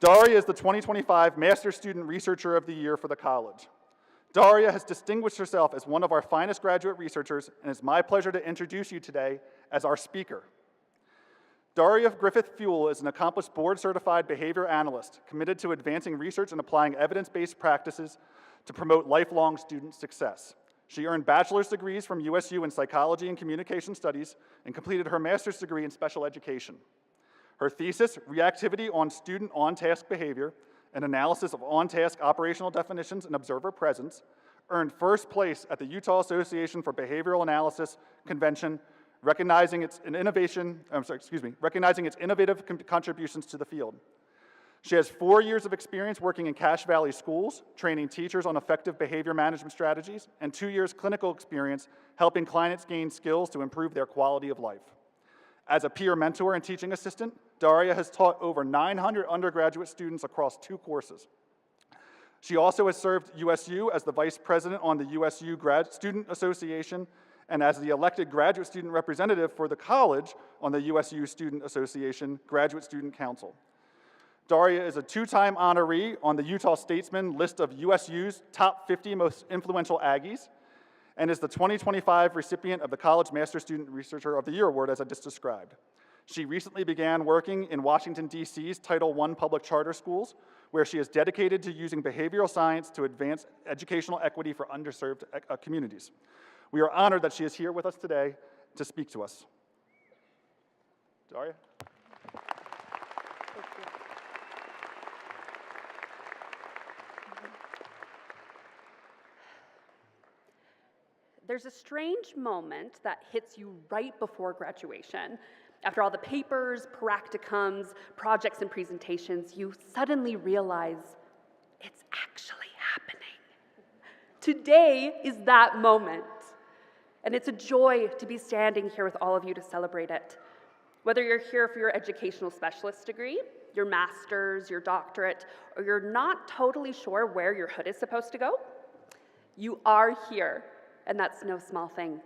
Daria is the 2025 Master Student Researcher of the Year for the college. Daria has distinguished herself as one of our finest graduate researchers, and it's my pleasure to introduce you today as our speaker. Daria Fuell is an accomplished board-certified behavior analyst committed to advancing research and applying evidence-based practices to promote lifelong student success. She earned bachelor's degrees from USU in psychology and communication studies and completed her master's degree in special education. Her thesis, Reactivity on Student On-Task Behavior, an analysis of on-task operational definitions and observer presence, earned first place at the Utah Association for Behavioral Analysis convention, recognizing its innovative contributions to the field. She has 4 years of experience working in Cache Valley schools, training teachers on effective behavior management strategies, and 2 years clinical experience helping clients gain skills to improve their quality of life. As a peer mentor and teaching assistant, Daria has taught over 900 undergraduate students across 2 courses. She also has served USU as the vice president on the USU Student Association and as the elected graduate student representative for the college on the USU Student Association Graduate Student Council. Daria is a 2-time honoree on the Utah Statesman list of USU's top 50 most influential Aggies, and is the 2025 recipient of the College Master Student Researcher of the Year Award, as I just described. She recently began working in Washington, D.C.'s Title I public charter schools, where she is dedicated to using behavioral science to advance educational equity for underserved communities. We are honored that she is here with us today to speak to us. Daria? There's a strange moment that hits you right before graduation. After all the papers, practicums, projects, and presentations, you suddenly realize it's actually happening. Today is that moment. And it's a joy to be standing here with all of you to celebrate it. Whether you're here for your educational specialist degree, your master's, your doctorate, or you're not totally sure where your hood is supposed to go, you are here, and that's no small thing.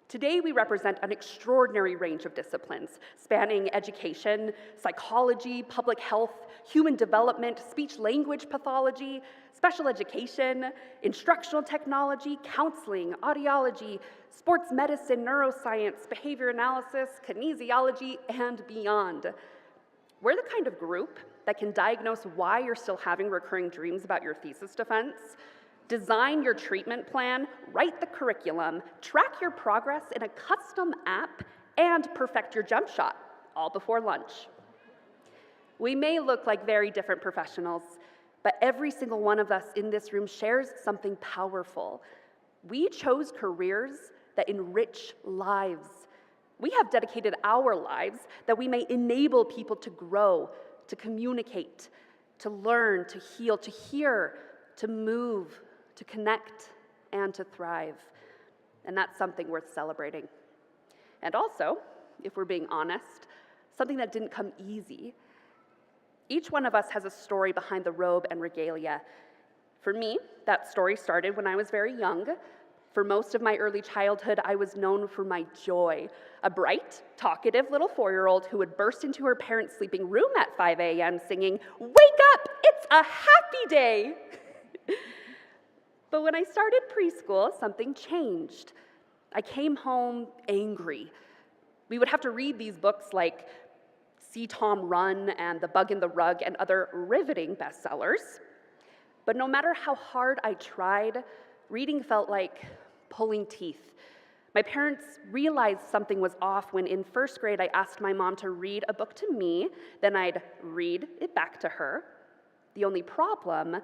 Today, we represent an extraordinary range of disciplines, spanning education, psychology, public health, human development, speech-language pathology, special education, instructional technology, counseling, audiology, sports medicine, neuroscience, behavior analysis, kinesiology, and beyond. We're the kind of group that can diagnose why you're still having recurring dreams about your thesis defense, design your treatment plan, write the curriculum, track your progress in a custom app, and perfect your jump shot, all before lunch. We may look like very different professionals, but every single one of us in this room shares something powerful. We chose careers that enrich lives. We have dedicated our lives that we may enable people to grow, to communicate, to learn, to heal, to hear, to move, to connect, and to thrive. And that's something worth celebrating. And also, if we're being honest, something that didn't come easy. Each one of us has a story behind the robe and regalia. For me, that story started when I was very young. For most of my early childhood, I was known for my joy, a bright, talkative little 4-year-old who would burst into her parents' sleeping room at 5 a.m. singing, "Wake up, it's a happy day!" But when I started preschool, something changed. I came home angry. We would have to read these books like See Tom Run and The Bug in the Rug and other riveting bestsellers. But no matter how hard I tried, reading felt like pulling teeth. My parents realized something was off when in first grade I asked my mom to read a book to me, then I'd read it back to her. The only problem,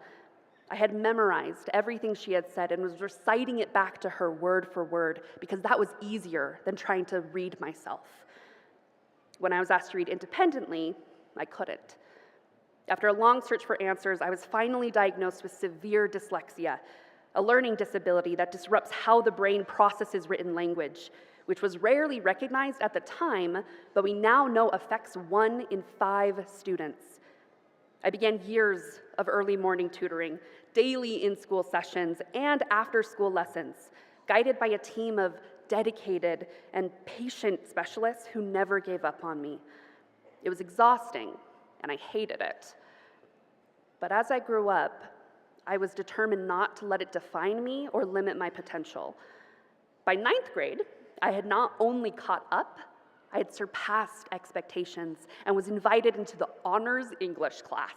I had memorized everything she had said and was reciting it back to her word for word because that was easier than trying to read myself. When I was asked to read independently, I couldn't. After a long search for answers, I was finally diagnosed with severe dyslexia, a learning disability that disrupts how the brain processes written language, which was rarely recognized at the time, but we now know affects 1 in 5 students. I began years of early morning tutoring, daily in-school sessions, and after-school lessons, guided by a team of dedicated and patient specialists who never gave up on me. It was exhausting, and I hated it. But as I grew up, I was determined not to let it define me or limit my potential. By ninth grade, I had not only caught up, I had surpassed expectations and was invited into the honors English class.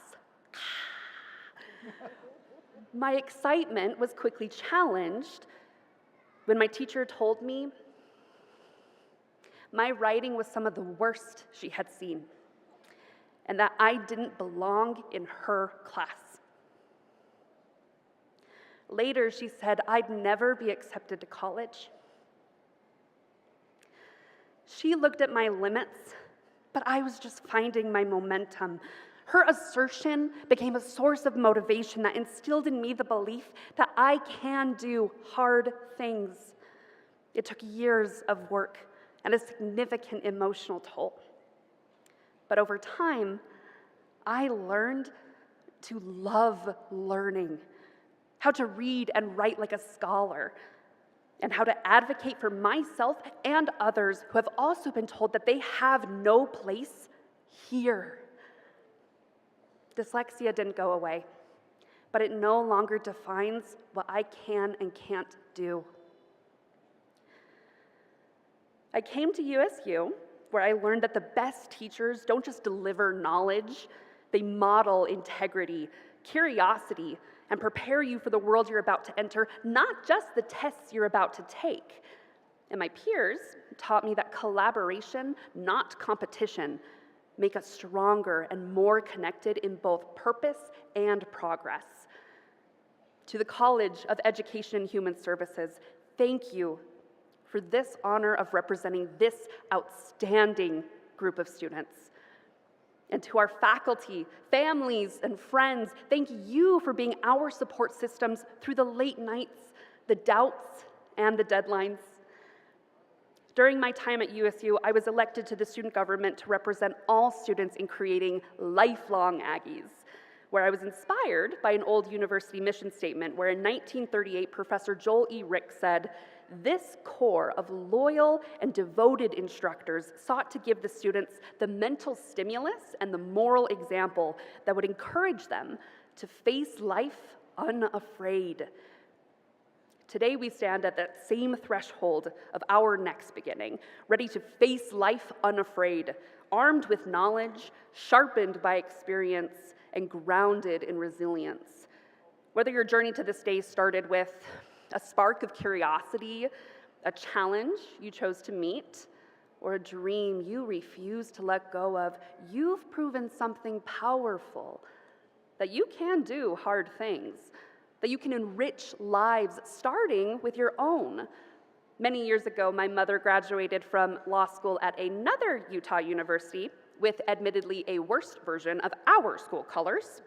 My excitement was quickly challenged when my teacher told me my writing was some of the worst she had seen, and that I didn't belong in her class. Later, she said I'd never be accepted to college. She looked at my limits, but I was just finding my momentum. Her assertion became a source of motivation that instilled in me the belief that I can do hard things. It took years of work and a significant emotional toll. But over time, I learned to love learning, how to read and write like a scholar, and how to advocate for myself and others who have also been told that they have no place here. Dyslexia didn't go away, but it no longer defines what I can and can't do. I came to USU, where I learned that the best teachers don't just deliver knowledge, they model integrity, curiosity, and prepare you for the world you're about to enter, not just the tests you're about to take. And my peers taught me that collaboration, not competition, make us stronger and more connected in both purpose and progress. To the College of Education and Human Services, thank you for this honor of representing this outstanding group of students. And to our faculty, families, and friends, thank you for being our support systems through the late nights, the doubts, and the deadlines. During my time at USU, I was elected to the student government to represent all students in creating lifelong Aggies, where I was inspired by an old university mission statement where in 1938, Professor Joel E. Rick said, "This core of loyal and devoted instructors sought to give the students the mental stimulus and the moral example that would encourage them to face life unafraid." Today, we stand at that same threshold of our next beginning, ready to face life unafraid, armed with knowledge, sharpened by experience, and grounded in resilience. Whether your journey to this day started with a spark of curiosity, a challenge you chose to meet, or a dream you refused to let go of, you've proven something powerful, that you can do hard things, that you can enrich lives starting with your own. Many years ago, my mother graduated from law school at another Utah university with admittedly a worse version of our school colors.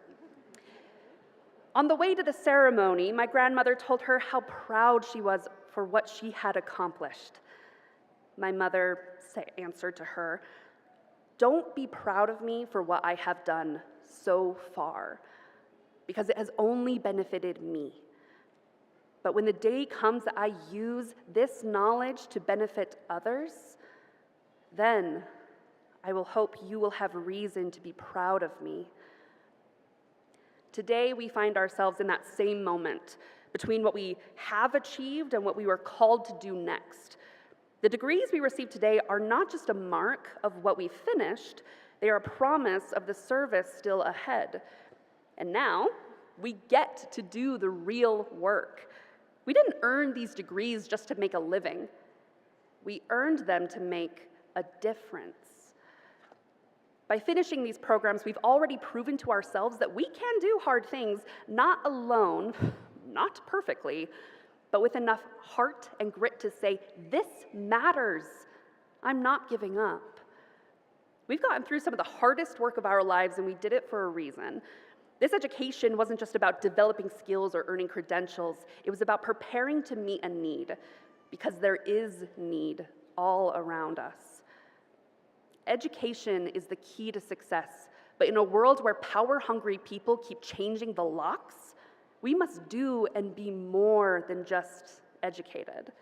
On the way to the ceremony, my grandmother told her how proud she was for what she had accomplished. My mother answered to her, "Don't be proud of me for what I have done so far, because it has only benefited me. But when the day comes that I use this knowledge to benefit others, then I will hope you will have reason to be proud of me." Today, we find ourselves in that same moment between what we have achieved and what we were called to do next. The degrees we receive today are not just a mark of what we finished, they are a promise of the service still ahead. And now, we get to do the real work. We didn't earn these degrees just to make a living. We earned them to make a difference. By finishing these programs, we've already proven to ourselves that we can do hard things, not alone, not perfectly, but with enough heart and grit to say, "This matters. I'm not giving up." We've gotten through some of the hardest work of our lives, and we did it for a reason. This education wasn't just about developing skills or earning credentials. It was about preparing to meet a need, because there is need all around us. Education is the key to success, but in a world where power-hungry people keep changing the locks, we must do and be more than just educated.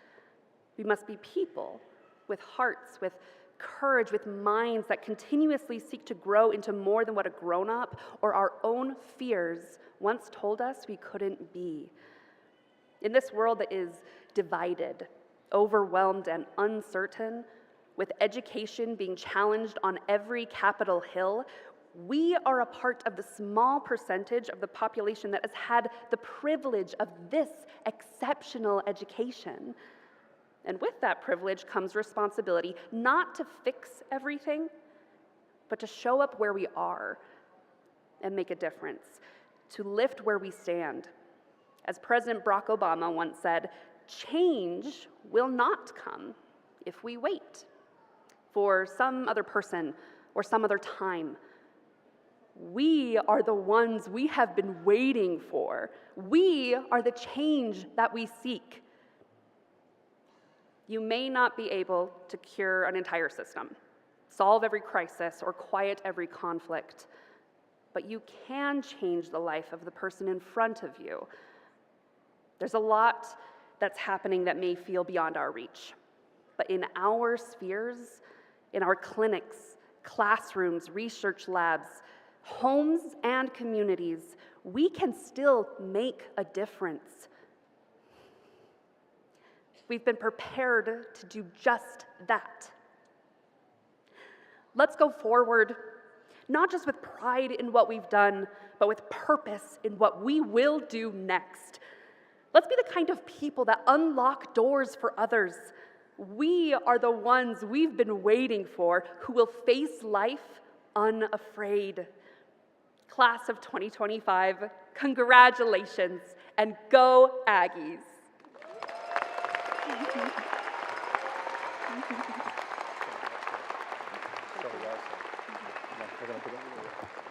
We must be people with hearts, with courage with minds that continuously seek to grow into more than what a grown-up or our own fears once told us we couldn't be. In this world that is divided, overwhelmed, and uncertain, with education being challenged on every Capitol Hill, we are a part of the small percentage of the population that has had the privilege of this exceptional education. And with that privilege comes responsibility, not to fix everything, but to show up where we are and make a difference, to lift where we stand. As President Barack Obama once said, change will not come if we wait for some other person or some other time. We are the ones we have been waiting for. We are the change that we seek. You may not be able to cure an entire system, solve every crisis, or quiet every conflict, but you can change the life of the person in front of you. There's a lot that's happening that may feel beyond our reach, but in our spheres, in our clinics, classrooms, research labs, homes, and communities, we can still make a difference. We've been prepared to do just that. Let's go forward, not just with pride in what we've done, but with purpose in what we will do next. Let's be the kind of people that unlock doors for others. We are the ones we've been waiting for who will face life unafraid. Class of 2025, congratulations, and go Aggies. So well said.